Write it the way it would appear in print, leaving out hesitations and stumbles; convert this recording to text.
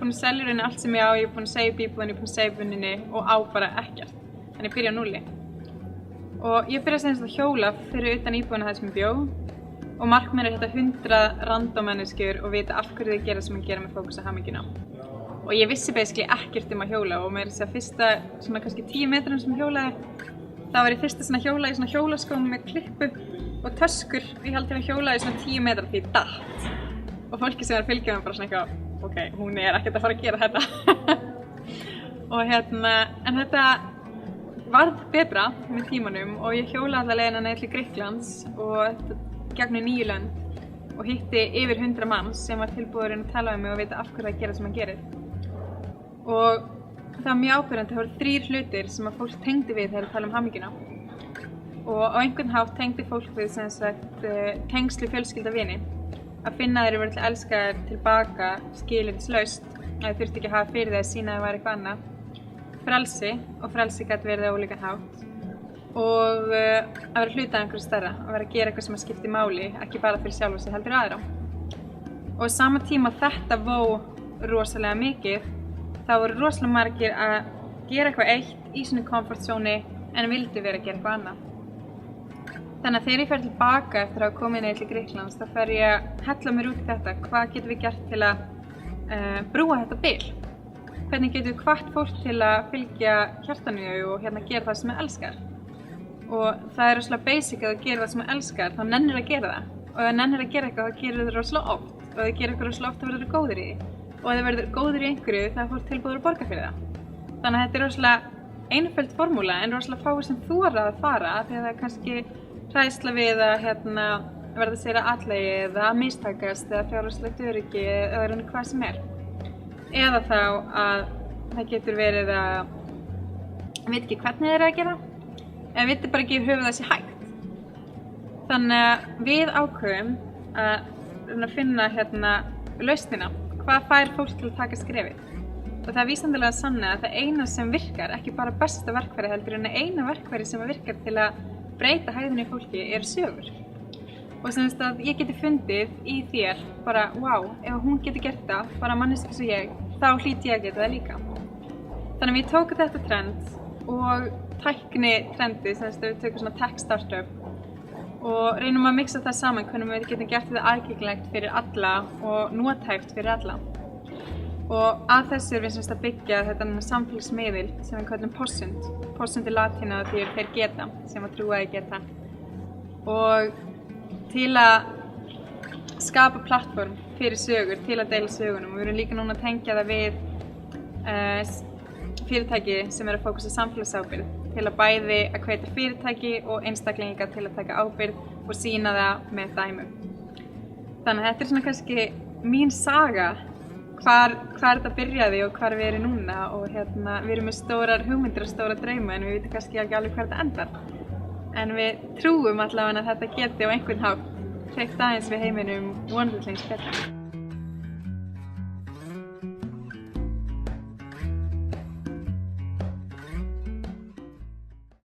búin að selja henni allt sem ég á, ég er búin að segja upp íbúðinni, ég er búin að segja upp vinninni og á bara ekkert. Þannig ég byrja á núlli. Og ég byrja að hjóla fyrir utan íbúðina þar sem ég bjó og markmið er þetta 100 random manneskjur og vita af hverju þau gera sem að gera með fókus á hamingjuna. Og ég vissi basically ekkert að hjóla og með þess að fyrsta svona kannski 10 metrum sem ég hjólaði, þá var ég fyrsta svona hjóla í svona hjólaskóm með klippu og töskur og ég held til að hjóla í svona 10 metra því ég datt. Og fólki sem var að fylgja mig bara svona eitthvað, ok, hún er ekkert að fara að gera þetta. Og en þetta varð betra með tímanum og ég hjólaði alla leiðina niður til Grikklands og gegnum 9 lönd og hitti yfir 100 manns sem var tilbúin að tala um mig og vita af hverju að gera sem hann gerir. Og það var mjög ábyrgandi, það voru 3 hlutir sem að fólk tengdi við þegar það tala um hamingjuna. Og á einhvern hátt tengdi fólk við sem sagt tengslu fjölskylda vini. Að finna þeir eru til að elska þér tilbaka skilyrðislaust, að þau þurfti ekki að hafa fyrir þeir að sína að það var eitthvað annað. Frelsi, og frelsi gat verið á ólíkan hátt. Og að vera hluti af einhverju stærra, að vera að gera eitthvað sem skiptir máli, ekki bara fyrir sjálfa sig heldur aðra. Og á sama tíma þetta vó rosalega mikið, þá voru rosalega margir að gera eitthvað eitt í svona komfortzóni en vildu vera að gera eitthvað annað. Þannig að þegar ég fer tilbaka eftir að koma inn til Grikklands, þá fer ég að hella mér út í þetta. Hvað getum við gert til að brúa þetta bil? Hvernig getum við hvatt fólk til að fylgja hjartanu og gera það sem það elskar? Og það er rosalega basic að gera það sem það elskar, þá nennir að gera það. Og ef það nennir að gera eitthvað, þá gerir það rosalega oft. Og ef það gerir eitthvað rosalega oft, þá verður það góður í því. Og ef það verður góður í einhverju, þá er fólk tilbúið að borga fyrir það. Þannig að þetta er rosalega einföld formúla en rosalega fáir sem þora að fara því að það er kannski hræðsla við að verða sér að atlegi eða að mistakast eða fjárhagslegt öryggi eða hvað sem er. Eða þá að það getur verið að veit ekki hvernig þeir eru að gera eða veit bara ekki höfuð það sé hægt. Þannig að við ákveðum að finna lausnina. Hvað fær fólk til að taka skrefið? Og það er vísindalega sannað að það eina sem virkar, ekki bara besta verkfæri heldur en eina verkfæri sem virkar til að breyta hegðun í fólki eru sögur. Og sem þess að ég geti fundið í þér bara, wow, ef hún getur gert það, bara manneskja eins og ég, þá hlýt ég að geta það líka. Þannig að við tókum þetta trend og tækni trendi, sem þess að við tökum svona tech startup og reynum að mixa það saman hvernig við getum gert þetta aðgengilegt fyrir alla og notæft fyrir alla. Og að þessu erum við að byggja þetta samfélagsmiðil sem við kallum Possund. Possund er latína og því þeir geta, sem að trúa að geta. Og til að skapa plattform fyrir sögur, til að deila sögunum. Og við erum líka núna að tengja það við fyrirtæki sem eru að fókusa samfélagsábyrgð. Til að bæði að hvetja fyrirtæki og einstaklinga til að taka ábyrgð og sýna það með dæmum. Þannig að þetta er svona kannski mín saga. Hvar þetta byrjaði og hvar við erum núna og við erum með stórar hugmyndir og stóra drauma en við vitum kannski ekki alveg hvar þetta endar. En við trúum allavega að þetta geti á einhvern hátt hreyft aðeins við heiminum vonandi eins betra.